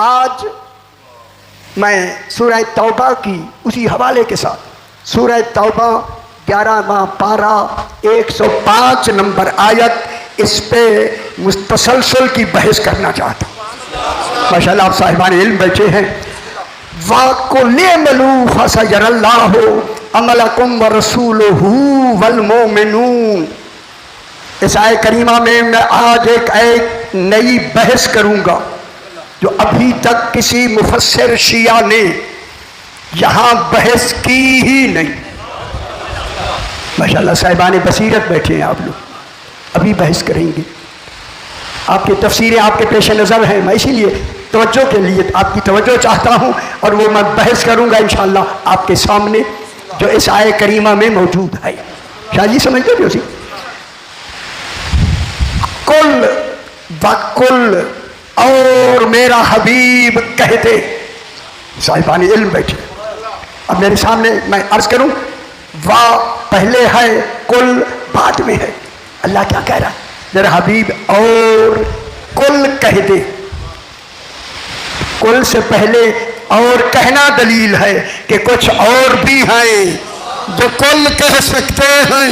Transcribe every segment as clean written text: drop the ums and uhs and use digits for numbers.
आज मैं सूरह तौबा की उसी हवाले के साथ सूरह तौबा 11वां पारा 105 नंबर आयत, इस पे मुस्तसलसल की बहस करना चाहता हूँ। माशाअल्लाह आप साहिबान इल्म बैठे हैं। वाकुल्लु फसयरल्लाहु अमलकुम व रसूलुहु वल मोमिनून। इस आय करीमा में मैं आज एक नई बहस करूँगा जो अभी तक किसी मुफस्सिर शिया ने यहाँ बहस की ही नहीं। माशाअल्लाह साहिबान बसीरत बैठे हैं आप लोग, अभी बहस करेंगे। आपकी तफसीरें आपके पेश नज़र हैं, मैं इसीलिए तवज्जो के लिए आपकी तवज्जो चाहता हूँ और वो मैं बहस करूँगा इंशाअल्लाह आपके सामने जो इस आय करीमा में मौजूद है। शाह जी समझते थे उसी कुल बकुल और मेरा हबीब कहते। साहिबान इल्म बैठे, अब मेरे सामने मैं अर्ज करूं, वाह पहले है कुल बाद में है। अल्लाह क्या कह रहा है? मेरा हबीब और कुल कह दे। कुल से पहले और कहना दलील है कि कुछ और भी हैं जो कुल कह सकते हैं।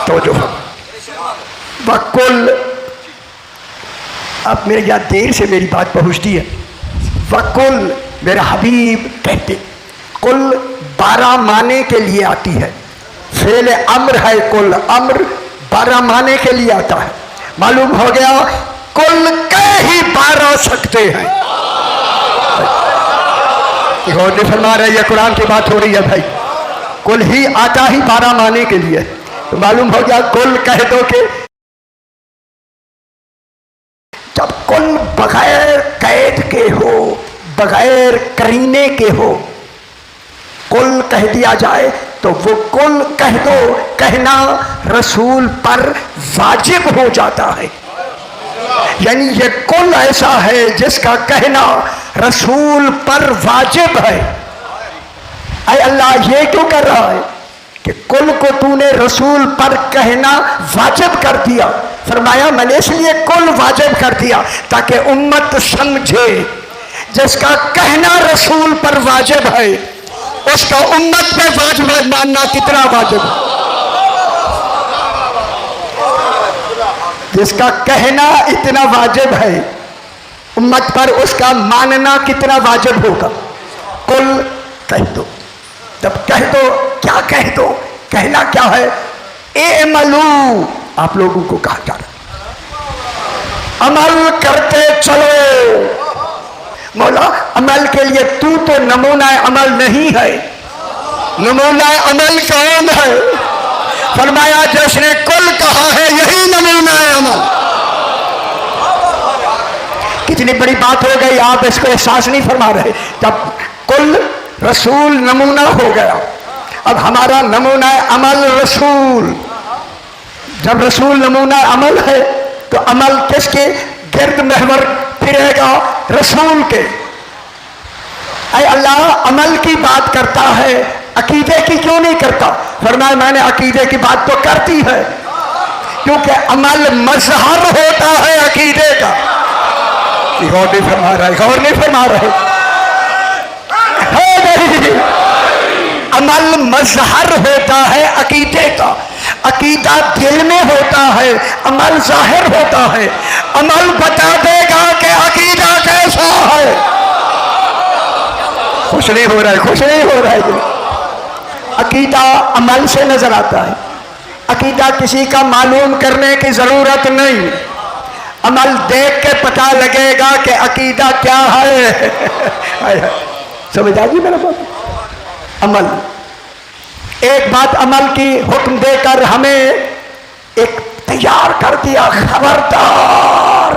तो जो वकुल, अब मेरे यहाँ देर से मेरी बात पहुँचती है। वकुल मेरा हबीब कहते। कुल 12 माने के लिए आती है। फेल अम्र है कुल, अम्र 12 माने के लिए आता है। मालूम हो गया कुल कह ही 12 सकते हैं। गौर नहीं फरमा रहे, यह कुरान की बात हो रही है भाई। कुल ही आता ही 12 माने के लिए, तो मालूम हो गया कुल कह दो के जब कुल बगैर कैद के हो, बगैर करीने के हो, कुल कह दिया जाए तो वो कुल कह दो कहना रसूल पर वाजिब हो जाता है। यानी ये कुल ऐसा है जिसका कहना रसूल पर वाजिब है। अरे अल्लाह ये क्यों कर रहा है कि कुल को तूने रसूल पर कहना वाजिब कर दिया? फरमाया मैंने इसलिए कुल वाजिब कर दिया ताकि उम्मत समझे जिसका कहना रसूल पर वाजिब है उसका उम्मत पे वाजिब मानना कितना वाजिब है। जिसका कहना इतना वाजिब है उम्मत पर, उसका मानना कितना वाजिब होगा। कुल कह दो, तब कह दो, क्या कह दो? कहना क्या है? एमलू, आप लोगों को कहा जा रहा अमल करते चलो। मौला अमल के लिए तू तो नमूना अमल नहीं है। नमूना अमल कौन है? फरमाया जिसने कुल कहा है यही नमूना अमल। कितनी बड़ी बात हो गई, आप इसको एहसास नहीं फरमा रहे। जब कुल रसूल नमूना हो गया, अब हमारा नमूना अमल रसूल। जब रसूल नमूना अमल है तो अमल किसके गिर्द महवर फिरेगा? रसूल के। अरे अल्लाह अमल की बात करता है, अकीदे की क्यों नहीं करता? फरमाया मैंने अकीदे की बात तो करती है क्योंकि अमल मजहर होता है अकीदे का। गौर नहीं फरमा रहे, गौर नहीं फरमा रहे। अमल मजहर होता है अकीदे का। अकीदा दिल में होता है, अमल जाहिर होता है। अमल बता देगा कि अकीदा कैसा है। खुश नहीं हो रहा है, खुश नहीं हो रहा है। अकीदा अमल से नजर आता है। अकीदा किसी का मालूम करने की जरूरत नहीं, अमल देख के पता लगेगा कि अकीदा क्या है। समझ आ गई मेरा बात? अमल, एक बात अमल की हुक्म देकर हमें एक तैयार कर दिया, खबरदार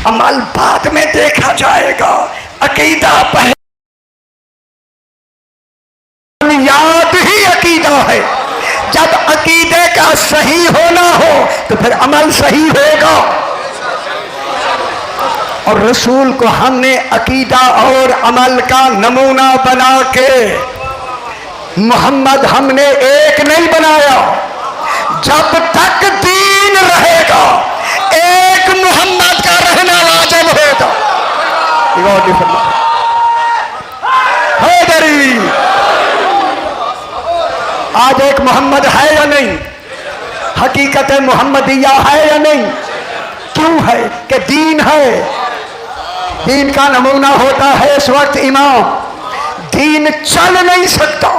अमल बाद में देखा जाएगा, अकीदा पहले। बुनियाद ही अकीदा है। जब अकीदे का सही होना हो तो फिर अमल सही होगा। और रसूल को हमने अकीदा और अमल का नमूना बना के, मोहम्मद हमने एक नहीं बनाया। जब तक दीन रहेगा एक मोहम्मद का रहना वाजिब गौर नहीं फरमाया। हैदरी, आज एक मोहम्मद है या नहीं? हकीकत मोहम्मदिया है या नहीं? क्यों है? कि दीन है। दीन का नमूना होता है इस वक्त इमाम। दीन चल नहीं सकता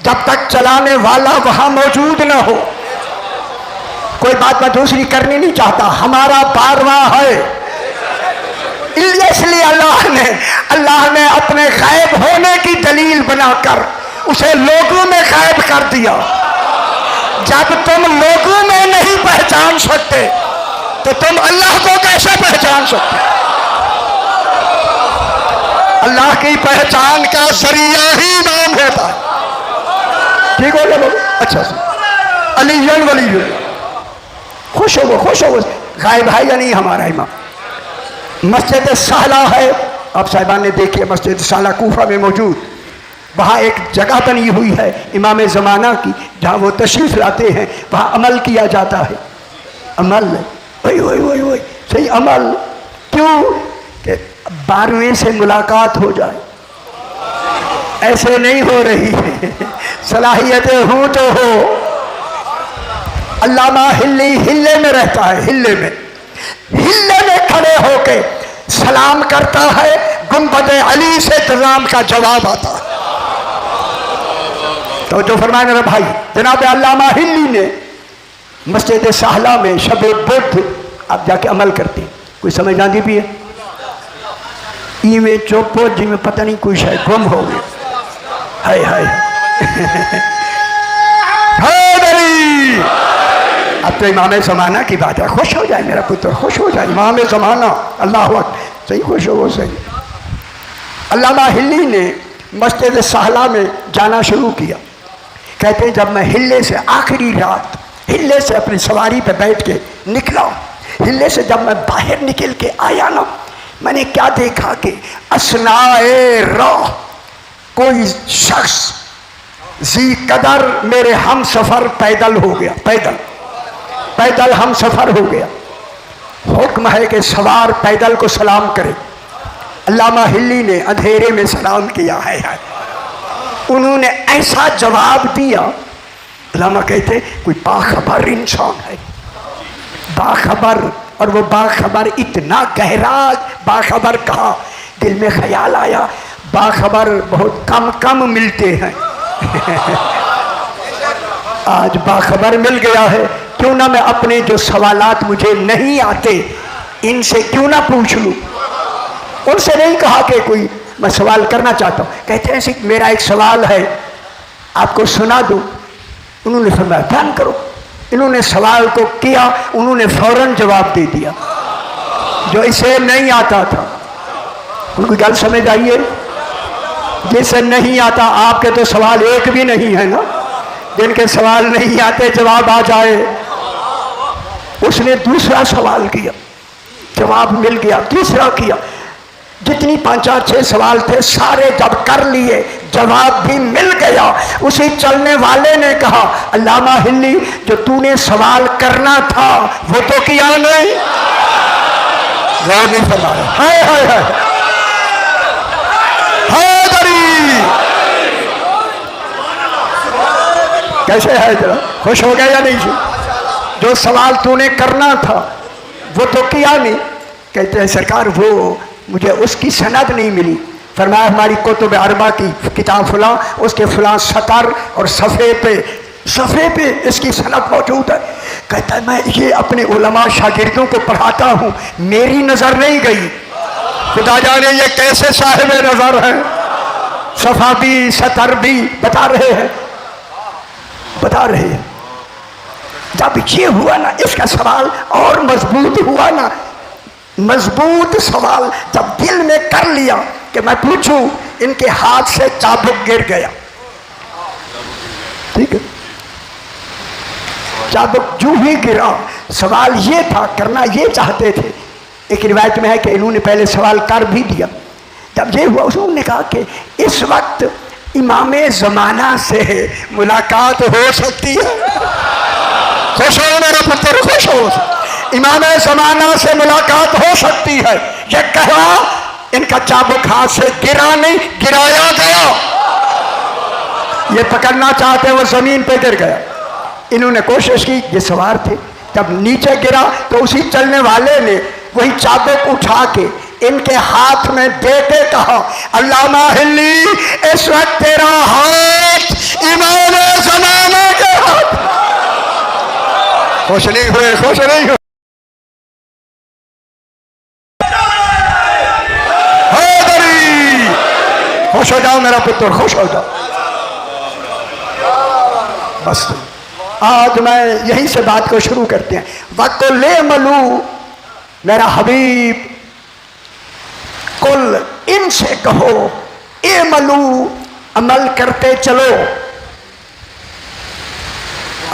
जब तक चलाने वाला वहां मौजूद न हो। कोई बात मैं दूसरी करनी नहीं चाहता, हमारा बारवा है। इसलिए अल्लाह ने अपने गायब होने की दलील बनाकर उसे लोगों में गायब कर दिया। जब तुम लोगों में नहीं पहचान सकते तो तुम अल्लाह को कैसे पहचान सकते? अल्लाह की पहचान का जरिया ही नाम होता है। ठीक हो गया? अच्छा से अलीयन वली, खुश हो, खुश हो। गायब है या नहीं हमारा इमाम? मस्जिद साला है, आप साहिबान ने देखी, मस्जिद साला कूफा में मौजूद। वहाँ एक जगह बनी हुई है इमाम ज़माना की, जहाँ वो तशरीफ़ लाते हैं, वहाँ अमल किया जाता है। अमल वही वही वही वही सही अमल। क्यों? कि 12वें से मुलाकात हो जाए। ऐसे नहीं हो रही है। सलाहियतें हूँ तो हो। अल्लामा हिल्ले में रहता है, हिल्ले में खड़े होके सलाम करता है। गुंबद अली से सलाम का जवाब आता है। तो जो फरमाया मेरा भाई जनाब अल्लामा हिल्ली ने मस्जिद साहला में शब बुध आप जाके अमल करते। कोई समझ आती भी है? इवें चोपो जिमें पता नहीं कोई शायद गुम हो गया। हाय हाय अब तो इमाम ज़माना की बात है। खुश हो जाए मेरा पुत्र, खुश हो जाए। इमाम ज़माना, अल्लाह अकबर, सही खुश हो वो सही। अल्लामा हिल्ली ने मस्जिद साहला में जाना शुरू किया। कहते हैं जब मैं हिल्ले से आखिरी रात हिल्ले से अपनी सवारी पे बैठ के निकला, हिल्ले से जब मैं बाहर निकल के आया ना, मैंने क्या देखा कि असनाए राह कोई शख्स जी कदर मेरे हम सफ़र पैदल हो गया। पैदल हम सफ़र हो गया। हुक्म है कि सवार पैदल को सलाम करे। अल्लामा हिल्ली ने अंधेरे में सलाम किया है। उन्होंने ऐसा जवाब दिया, अल्लामा कहते कोई बाखबर इंसान है, बाखबर। और वो बाखबर इतना गहरा बाखबर कहा, दिल में ख्याल आया बाखबर बहुत कम मिलते हैं। आज बाखबर मिल गया है, क्यों ना मैं अपने जो सवालात मुझे नहीं आते इनसे क्यों ना पूछ लूँ। उनसे नहीं कहा कि कोई मैं सवाल करना चाहता हूँ। कहते हैं मेरा एक सवाल है, आपको सुना दूँ। उन्होंने फरमाया ध्यान करो। इन्होंने सवाल को किया, उन्होंने फौरन जवाब दे दिया जो इसे नहीं आता था। उनकी गल समझ आइए, जिसे नहीं आता, आपके तो सवाल एक भी नहीं है ना, जिनके सवाल नहीं आते जवाब आ जाए। उसने दूसरा सवाल किया, जवाब मिल गया। तीसरा किया, जितनी 5-4-6 सवाल थे सारे जब कर लिए, जवाब भी मिल गया। उसी चलने वाले ने कहा अल्लामा हिल्ली जो तूने सवाल करना था वो तो किया नहीं। गौर नहीं फरमा रहा। हाय हाय हाय कैसे है जरा, खुश हो गया या नहीं? जो सवाल तूने करना था वो तो किया नहीं। कहते हैं सरकार वो मुझे उसकी सनद नहीं मिली। फरमाया हमारी कुतुब अरबा की किताब फुला, उसके फुला सतर और सफ़े पे इसकी सनद मौजूद है। कहता है मैं ये अपने उलमा शागिर्दों को पढ़ाता हूँ, मेरी नज़र नहीं गई। खुदा जाने ये कैसे साहिब नज़र है। सफ़ा भी सतर भी बता रहे हैं। जब ये हुआ ना, इसका सवाल और मजबूत हुआ ना, मजबूत सवाल जब दिल में कर लिया कि मैं पूछूं, इनके हाथ से चाबुक गिर गया। ठीक है, चाबुक जो ही गिरा, सवाल ये था, करना ये चाहते थे। एक रिवायत में है कि इन्होंने पहले सवाल कर भी दिया। जब ये हुआ उन्होंने कहा कि इस वक्त इमाम ज़माना से मुलाकात हो सकती है। खुश हो मेरा पुत्र, खुश हो। इमाम ज़माना से मुलाकात हो सकती है। ये कहा इनका चाबुक हाथ से गिरा नहीं, गिराया गया। ये पकड़ना चाहते वो जमीन पे गिर गया। इन्होंने कोशिश की, ये सवार थे, जब नीचे गिरा तो उसी चलने वाले ने वही चाबुक उठा के इनके हाथ में दे के कहा, अल्लामा हिल्ली, इस वक्त तेरा हाथ इमाम ज़माने के हाथ। खुश नहीं हुए, खुश नहीं हुए। खुश हो जाओ मेरा पुत्र, खुश हो जाओ। बस आज मैं यहीं से बात को शुरू करते हैं। वकुल मलू, मेरा हबीब, कुल इनसे कहो, ए मलू, अमल करते चलो।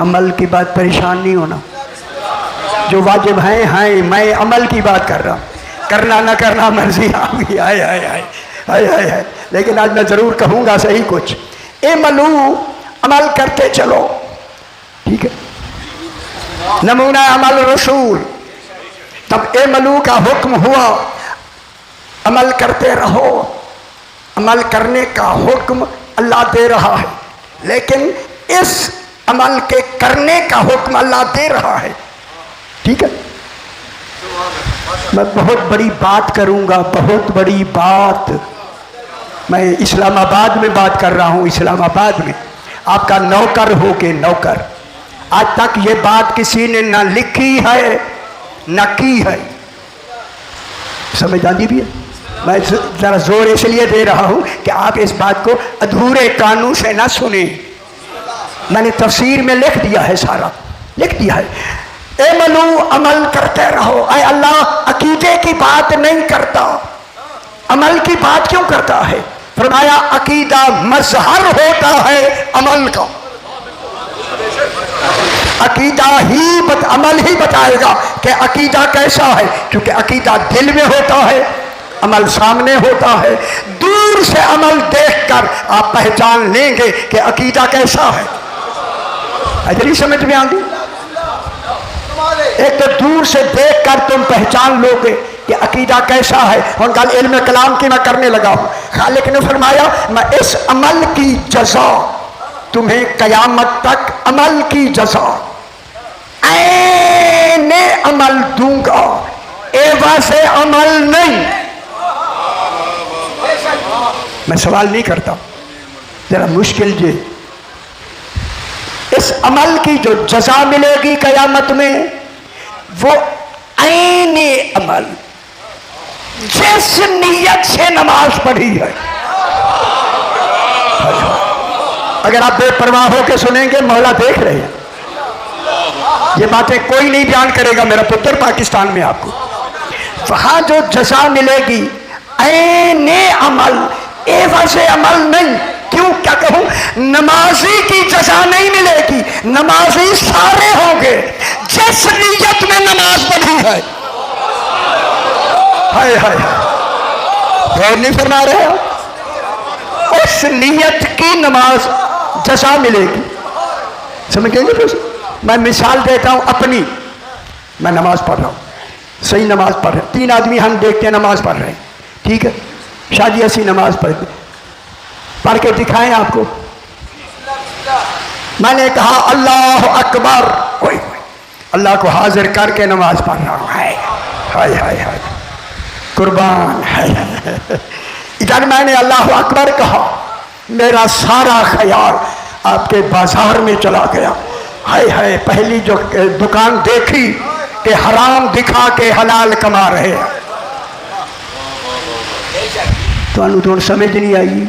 अमल की बात परेशान नहीं होना, जो वाजिब हैं हैं, मैं अमल की बात कर रहा हूं। करना ना करना मर्जी आपकी। आए आए आए आए आए आए, लेकिन आज मैं जरूर कहूंगा सही कुछ। ए मलू, अमल करते चलो, ठीक है। नमूना अमल रसूल। तब ए मलू का हुक्म हुआ, अमल करते रहो। अमल करने का हुक्म अल्लाह दे रहा है, लेकिन इस अमल के करने का हुक्म अल्लाह दे रहा है, ठीक है। मैं बहुत बड़ी बात करूंगा, बहुत बड़ी बात। मैं इस्लामाबाद में बात कर रहा हूं, इस्लामाबाद में आपका नौकर हो के नौकर। आज तक ये बात किसी ने ना लिखी है ना की है, समझ आती भी है। मैं जरा जोर इसलिए दे रहा हूं कि आप इस बात को अधूरे कानून से ना सुने। मैंने तफसीर में लिख दिया है, सारा लिख दिया है। ए मलू, अमल करते रहो। ऐ अल्लाह अकीदे की बात नहीं करता, अमल की बात क्यों करता है? फरमाया अकीदा मजहर होता है अमल का। अकीदा ही अमल ही बताएगा कि अकीदा कैसा है, क्योंकि अकीदा दिल में होता है, अमल सामने होता है। दूर से अमल देखकर आप पहचान लेंगे कि अकीदा कैसा है। अजली समझ में आ गई? एक तो दूर से देखकर तुम पहचान लोगे कि अकीदा कैसा है। और कल इल्म कलाम की मैं करने लगा हूं, खालिक ने फरमाया मैं इस अमल की जज़ा तुम्हें कयामत तक अमल की जज़ा ऐने अमल दूंगा, एवा से अमल नहीं। मैं सवाल नहीं करता, जरा मुश्किल जी। इस अमल की जो जज़ा मिलेगी कयामत में, वो ऐने अमल जिस नियत से नमाज पढ़ी है। अगर आप बेपरवाह होकर सुनेंगे, मौला देख रहे हैं, ये बातें कोई नहीं बयान करेगा मेरा पुत्र पाकिस्तान में। आपको वहां जो जज़ा मिलेगी ऐने अमल, एवा से अमल नहीं। क्यों, क्या कहूं, नमाजी की जज़ा नहीं मिलेगी, नमाजी सारे होंगे जिस नियत में नमाज पढ़ी है। हाय हाय, गौर नहीं फरमा रहे हो? उस नियत की नमाज जज़ा मिलेगी, समझेंगे? फिर मैं मिसाल देता हूं अपनी। मैं नमाज पढ़ रहा हूं, सही नमाज पढ़ रहे, 3 आदमी हम देखते हैं नमाज पढ़ रहे हैं, ठीक है। शादी ऐसी नमाज पढ़ के दिखाएं आपको। मैंने कहा अल्लाह अकबर, कोई अल्लाह को हाजिर करके नमाज पढ़ रहा हूं। हाय हाय हाय हाय, कुर्बान है। इधर मैंने अल्लाह अकबर कहा, मेरा सारा ख्याल आपके बाजार में चला गया। हाय हाय, पहली जो दुकान देखी कि हराम दिखा के हलाल कमा रहे हैं। तो थोड़ी समझ नहीं आई,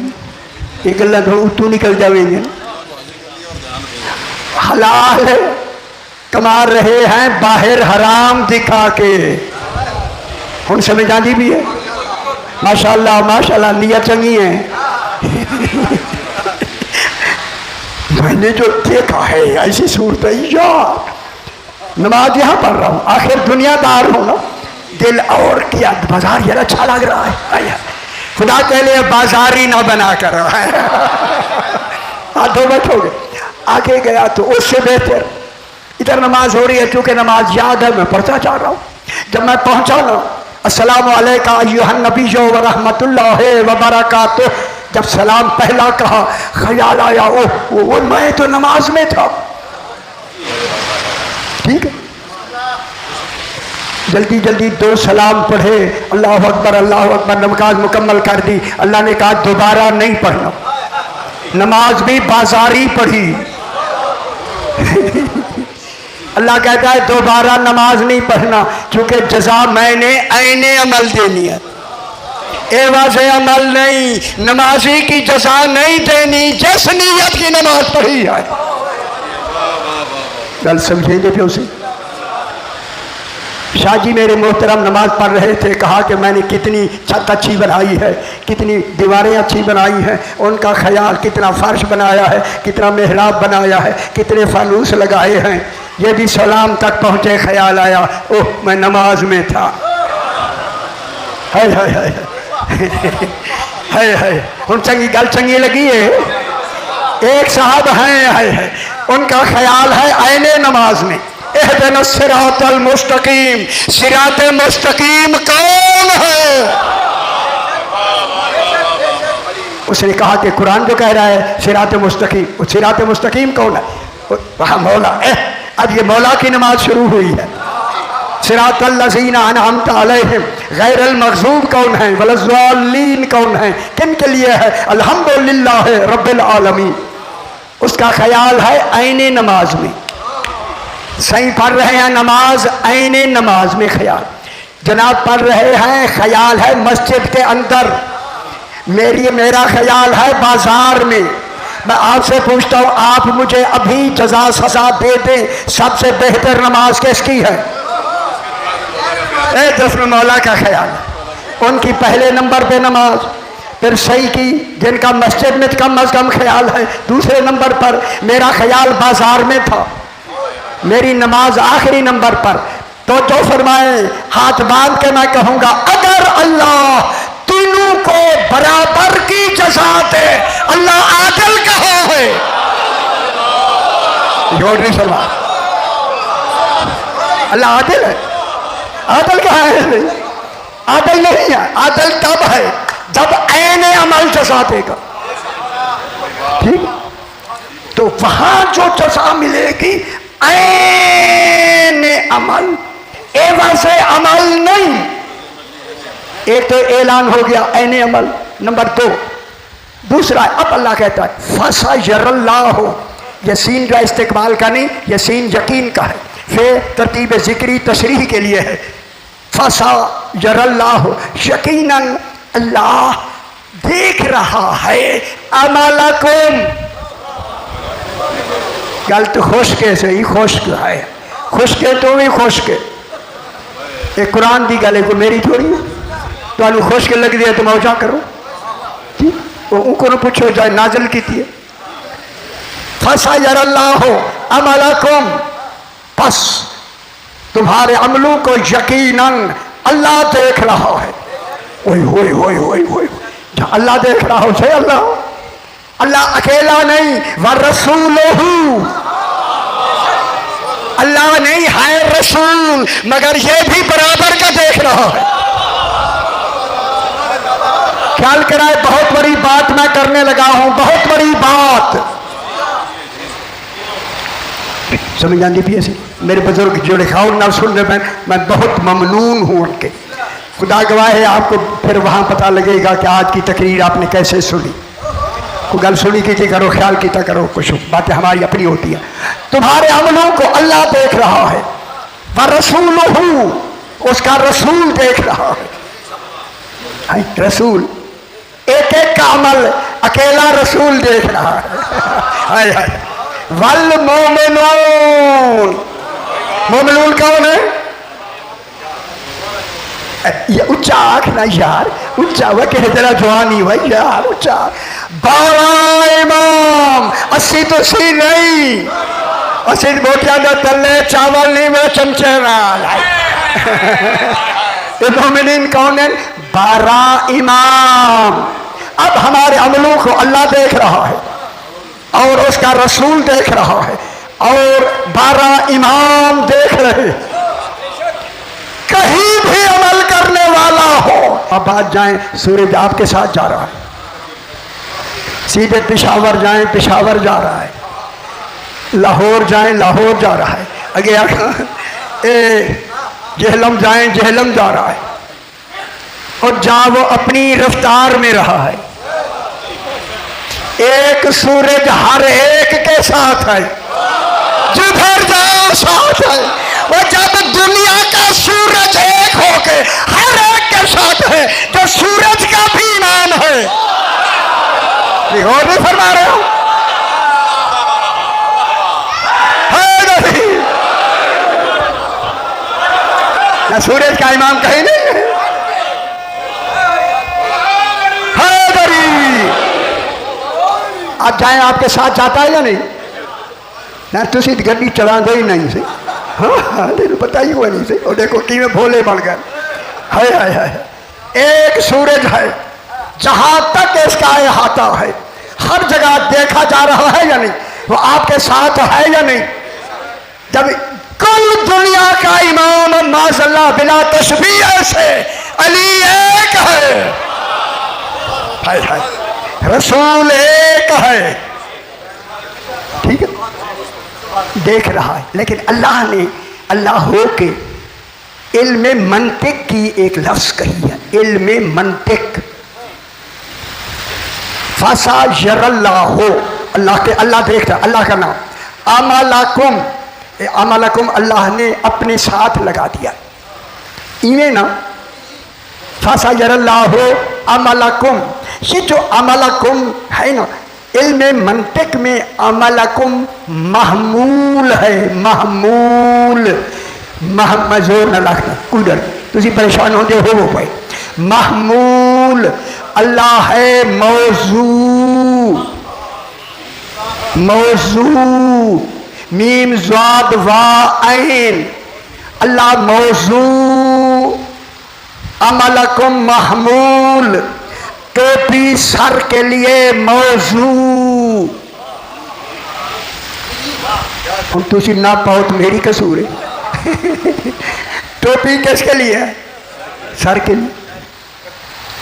ये गल्ला थोड़ा उतू निकल जाएंगे। हलाल कमा रहे हैं बाहर हराम दिखा के, हम समझ आती भी है। माशाल्लाह माशाल्लाह, नियत चंगी है। मैंने जो देखा है ऐसी सूरत है यार, नमाज यहाँ पढ़ रहा हूँ, आखिर दुनियादार हूँ ना, दिल और किया बाजार यार अच्छा लग रहा है, खुदा के लिए बाजार ही ना बना कर हाथों बैठोगे। आगे गया तो उससे बेहतर इधर नमाज हो रही है, क्योंकि नमाज याद है, मैं पढ़ता जा रहा हूँ। जब मैं पहुंचा ना अस्सलामु अलैका अय्युहन नबिय्यु व रहमतुल्लाहि व बरकातुहू। जब सलाम पहला कहा, ख्याल आया ओ मैं तो नमाज में था। ठीक है, जल्दी जल्दी 2 सलाम पढ़े, अल्लाह अकबर, नमाज मुकम्मल कर दी। अल्लाह ने कहा दोबारा नहीं पढ़ना। नमाज भी बाजारी पढ़ी। अल्लाह कहता है दोबारा नमाज नहीं पढ़ना, क्योंकि जजा मैंने ऐने अमल देनी है, एवाज़े अमल नहीं। नमाजी की जजा नहीं देनी जिस नीयत की नमाज पढ़ी है। गल समझेंगे फिर उसे। शाह जी मेरे मोहतरम नमाज पढ़ रहे थे, कहा कि मैंने कितनी छत अच्छी बनाई है, कितनी दीवारें अच्छी बनाई हैं, उनका ख्याल, कितना फर्श बनाया है, कितना मेहराब बनाया है, कितने फानूस लगाए हैं। ये भी सलाम तक पहुँचे, ख्याल आया ओह मैं नमाज में था। हाय हाय हाय हाय हाय। उन चंगी गल चंगी लगी है। एक साहब हैं, उनका ख्याल है आईने नमाज में, एहदिना सिरातल मुस्तकीम। सिरात मुस्तकीम कौन है? उसने कहा कि कुरान जो कह रहा है सिरात मुस्तकीम, वो सिरात मुस्तकीम कौन है? वहाँ मौला। अब ये मौला की नमाज शुरू हुई है। सिरातल लज़ीना अनअमता अलैहिम गैरल मग़ज़ूब कौन है? वलज़्ज़ालीन कौन है? किन के लिए है? अल्हम्दुलिल्लाह रब्बिल आलमीन। उसका ख्याल है आईने नमाज में। सही पढ़ रहे हैं नमाज, आईने नमाज में ख्याल। जनाब पढ़ रहे हैं, ख्याल है मस्जिद के अंदर। मेरा ख्याल है बाजार में। मैं आपसे पूछता हूँ, आप मुझे अभी जजा सजा दे दें, सबसे बेहतर नमाज किसकी है? जिसमें मौला का ख्याल, उनकी पहले नंबर पे नमाज, फिर सही की जिनका मस्जिद में कम अज कम ख्याल है दूसरे नंबर पर। मेरा ख्याल बाजार में था, मेरी नमाज आखिरी नंबर पर। तो जो फरमाए, हाथ बांध के मैं कहूँगा, अगर अल्लाह तीनों को बराबर की जज़ा दे, अल्लाह आदिल कहाँ है? नहीं फरमा, अल्लाह आदिल है। आदिल कहाँ है? आदिल नहीं है। आदिल तब है जब ऐने अमल जज़ा देगा। ठीक, तो वहां जो जज़ा मिलेगी ऐने अमल, एवज़े अमल नहीं। एक तो ऐलान हो गया ऐने अमल, नंबर 2। दूसरा, अब अल्लाह कहता है फसयरल्लाहु, यसीन का इस्तेमाल का नहीं, यसीन यकीन का है, फिर तरतीब जिक्री तशरीह के लिए है। फसयरल्लाहु, यकीनन अल्लाह देख रहा है अमलकुम। गल तो खुशके से ही खुश्क है, खुशके तो भी खुशके। एक कुरान की गल है, कोई मेरी थोड़ी है। तो खुशक लग दिया तो मौजा करो। ठीक, उनको न पूछो जाए नाजल की थी। फसयरल्लाहु अमलकुम, बस तुम्हारे अमलों को यकीनन अल्लाह देख रहा है। ओए होए होए होए होए, अल्लाह देख रहा हो से अल्लाह अकेला नहीं, व रसूलहू, अल्लाह नहीं है रसूल, मगर ये भी बराबर का देख रहा है। ख्याल कराए, बहुत बड़ी बात मैं करने लगा हूं, बहुत बड़ी बात। समझ आती पी ऐसी मेरे बुजुर्ग जो लिखाओ ना सुन रहे, मैं बहुत ममनून हूं उनके। खुदा गवाह है, आपको फिर वहां पता लगेगा कि आज की तकरीर आपने कैसे सुनी। कोई गल सुनी की करो, ख्याल किया करो, कुछ बातें हमारी अपनी होती है। तुम्हारे अमलों को अल्लाह देख रहा है, व रसूलहू, उसका रसूल देख रहा है। रसूल, एक एक का अमल अकेला रसूल देख रहा है। वल मोमिनून, मोमिनून कौन है? ये उच्चा आखना यार, उच्चा वह कह जरा जवानी भाई यार, उच्चा। 12 इमाम, 80 तो सी नहीं, 80 बोटियां जो तले चावल नहीं, मेरे चमचे नाल। मोमिनीन कौन है? 12 इमाम। अब हमारे अमलों को अल्लाह देख रहा है और उसका रसूल देख रहा है और 12 इमाम देख रहे। कहीं भी अमल करने वाला हो। अब बात जाएं, सूरज आपके साथ जा रहा है, सीधे पेशावर जाएं पेशावर जा रहा है, लाहौर जाएं लाहौर जा रहा है, आगे जहलम जाएं जहलम जा रहा है, और जहां वो अपनी रफ्तार में रहा है। एक सूरज हर एक के साथ है, जिधर जाओ साथ है। वो जब दुनिया का सूरज एक होके हर एक के साथ है, जो सूरज का भी नाम है। और भी फरमा रहे हो, ना सूरज का इमाम कहीं नहीं है। आप जाएं, आपके साथ जाता है या नहीं? ना तुसी गड्डी चला दो ही नहीं से। हाँ पता ही हुआ नहीं से। और देखो कि में भोले बन गए। हाय हाय हाय। एक सूरज है, जहां तक इसका अहाता है, हर जगह देखा जा रहा है या नहीं? वो आपके साथ है या नहीं? जब कुल दुनिया का इमाम माज़अल्लाह बिला तशबीह से अली एक है, हाय हाय, रसूल एक है, ठीक है, देख रहा है। लेकिन अल्लाह ने अल्लाह हो के इल्म मंतिक की एक लफ्ज कही है, इल्म मंतिक। फसा यरल्लाहु, अल्लाह के, अल्लाह देखता, अल्लाह का नाम। अमलकुम, अमलकुम अल्लाह ने अपने साथ लगा दिया, इन्हें ना फसा यरल्लाहु अमलकुम। ये जो अमलकुम है ना, इल्म मंतिक में अमलकुम महमूल है, महमूल, मजोर न रखना उधर, तुझी परेशान होते हो वो भाई। महमूल अल्लाह है मौजू, मौजू, मीम ज़ाद वा ऐन, अल्लाह मौजू। अमलकुम महमूल, टोपी सर के लिए मौजू। हम तुझे ना पाओ तो मेरी कसूर है। टोपी किसके लिए है? सर के लिए।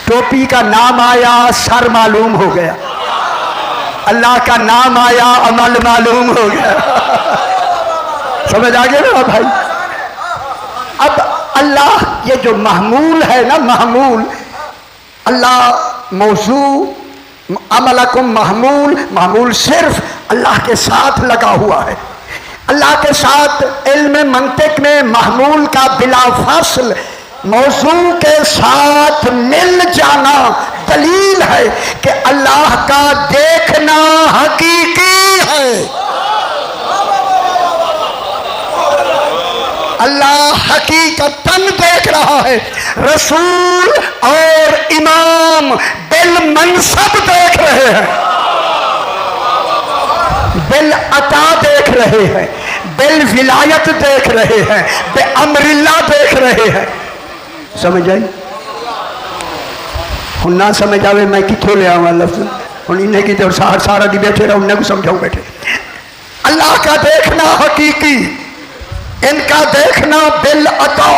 टोपी का नाम आया, सर मालूम हो गया। अल्लाह का नाम आया, अमल मालूम हो गया। समझ आ गया ना भाई? अब अल्लाह, ये जो महमूल है ना, महमूल, अल्लाह मौजू, अमलकुम महमूल, महमूल सिर्फ अल्लाह के साथ लगा हुआ है। अल्लाह के साथ इल्म मंतिक में महमूल का बिला फासिल मौजू के साथ मिल जाना दलील है कि अल्लाह का देखना हकीकी है। अल्लाह हकीकतन देख रहा है। रसूल और इमाम बिल मनसब देख रहे हैं, बिल अता देख रहे हैं, बिल विलायत देख रहे हैं, बे अमरिल्ला देख रहे हैं। समझ आई? हूँ ना समझ आवे मैं कितों ले आवा लफ्ज, हूँ इन्हें की तो सारा सारा दी बैठे रहो, उन्हें को समझाओ बैठे। अल्लाह का देखना हकीकी, इनका देखना बिल अता।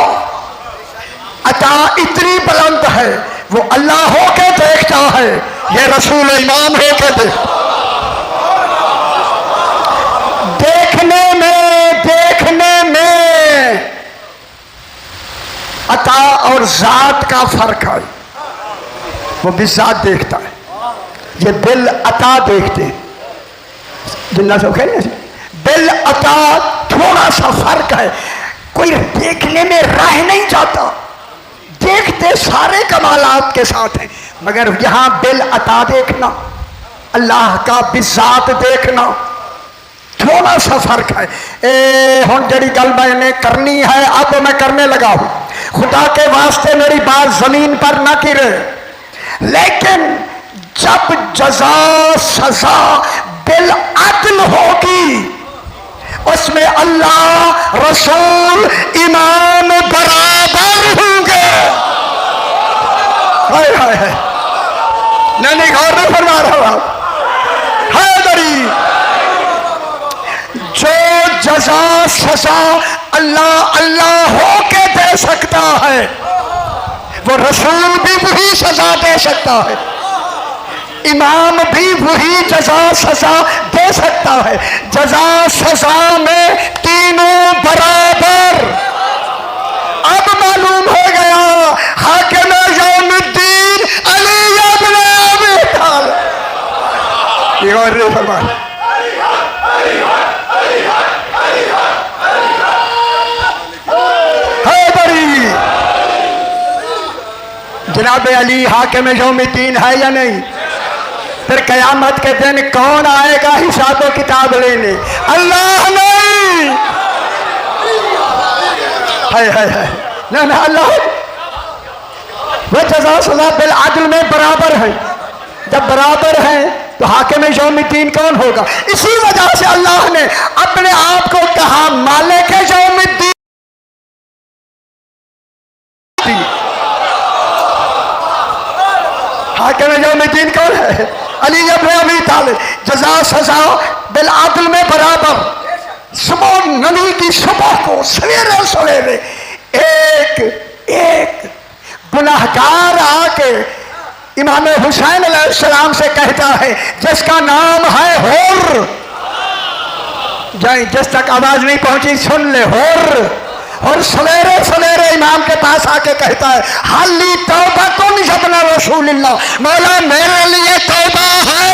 अता इतनी बुलंद है, वो अल्लाह हो के देखता है, ये रसूल इमाम हो के देखने में अता और जात का फर्क है। वो भी जात देखता है, ये बिल अता देखते हैं। जिन्ना सब कह रहे बिल अता थोड़ा सा फर्क है। कोई देखने में रह नहीं जाता, देखते सारे कमालात के साथ हैं, मगर यहां बिल अता देखना, अल्लाह का बिजात देखना, थोड़ा सा फर्क है। हुण जड़ी गल मैंने करनी है, अब मैं करने लगा हूं। खुदा के वास्ते मेरी बात जमीन पर ना गिरे, लेकिन जब जजा सजा बिल अदल होगी, उसमें अल्लाह रसूल इमाम बराबर होंगे। हाय हाय हाय, नहीं गौर नहीं फरमा रहा है दरी। जो जजा सजा अल्लाह अल्लाह हो के दे सकता है, वो रसूल भी वही सजा दे सकता है, इमाम भी वही जजा सजा दे सकता है। जजा सजा में तीनों बराबर। अब मालूम हो गया हाकिम यौमुद्दीन अली इब्न अबी तालिब। ये और फरमान जनाब अली हाकिम यौमुद्दीन है या नहीं? फिर कयामत के दिन कौन आएगा हिसाब किताब लेने? अल्लाह नहीं है ना ना अल्लाह। वह जज़ा सज़ा बिल अदल में बराबर है। जब बराबर है तो हाकिम यौमुद्दीन कौन होगा? इसी वजह से अल्लाह ने अपने आप को कहा मालिक यौमुद्दीन। हाकिम यौमुद्दीन कौन है? अली इब्न अबी तालिब। जज़ा सज़ा बिल अदल में बराबर। सुबह नबी की सुबह को सवेरे सवेरे एक एक गुनाहगार आके इमाम हुसैन अलैहिस्सलाम से कहता है जिसका नाम है हुर्र। जाए जिस तक आवाज नहीं पहुंची सुन ले, हुर्र। और सवेरे सवेरे इमाम के पास आके कहता है हाली तौबा तुम यब्न रसूलिल्लाह, मौला मेरे लिए तौबा है।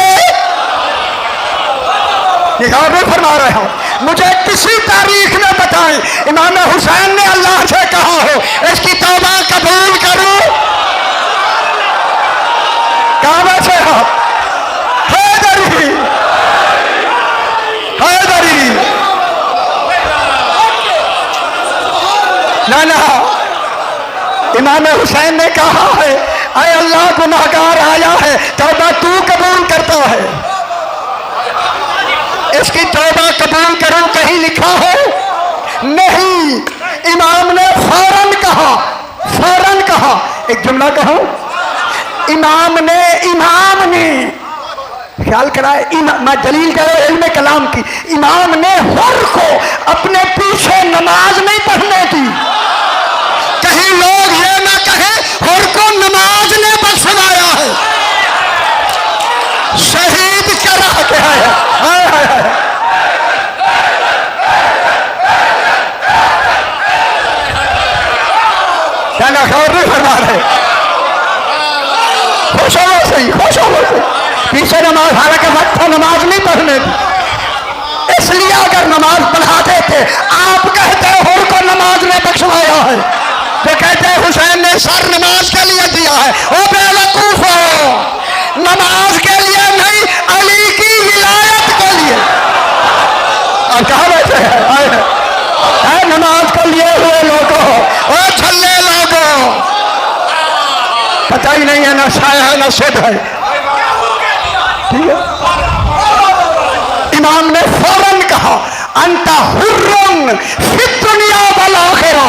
निगाह में फरमा रहे हो, मुझे किसी तारीख में बताएं इमाम हुसैन ने अल्लाह से कहा हो इसकी तौबा कबूल करो। कहां से हो? हैदरी हैदरी ना ना। इमाम हुसैन ने कहा है अय अल्लाह गुनाहगार आया है, तौबा तू कबूल करता है, इसकी तौबा कबूल करूं कहीं लिखा है? नहीं। इमाम ने फौरन कहा, फौरन कहा। एक जुमला कहो, इमाम ने ख्याल कराए, मैं दलील करो इल्म कलाम की। इमाम ने हुर्र को अपने पीछे नमाज नहीं पढ़ने दी। कहीं लोग ये ना कहे हुर्र को नमाज ने बख्शवाया है, शहीद करा के आया। हाय हाय हाय। क्या ना खबर नहीं फरमा रहे? खुश हो सही, खुश हो सही। पीछे नमाज, हालांकि वक्त को नमाज नहीं पढ़ने दी, इसलिए अगर नमाज पढ़ाते थे आप कहते हुर्र को नमाज ने बख्शवाया है, तो कहते हुसैन ने सर नमाज के लिए दिया है। ओ बेवकूफ हो, नमाज के लिए नहीं अली की विलायत के लिए। और कहा बैठे है नमाज को लिए हुए लोगों, ओ छल्ले लोगों, पता ही नहीं है ना शाय है ना सिद्ध है। ठीक है, इमाम ने फौरन कहा अंता हुर्रुन फिद दुनिया वल आखिरा,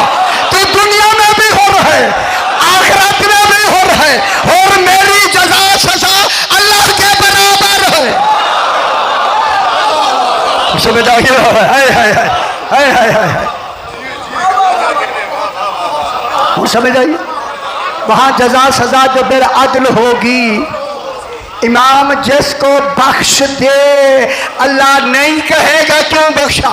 तो दुनिया में भी हुर्र है, आखिरत में भी हुर्र है, और मेरी जज़ा सज़ा अल्लाह के बराबर है। समझ आ गया? हाय हाय हाय हाय हाय हाय। वो समझ आइए, वहां जज़ा सज़ा जो बिल अदल होगी, इमाम जिसको बख्श दे अल्लाह नहीं कहेगा क्यों बख्शा।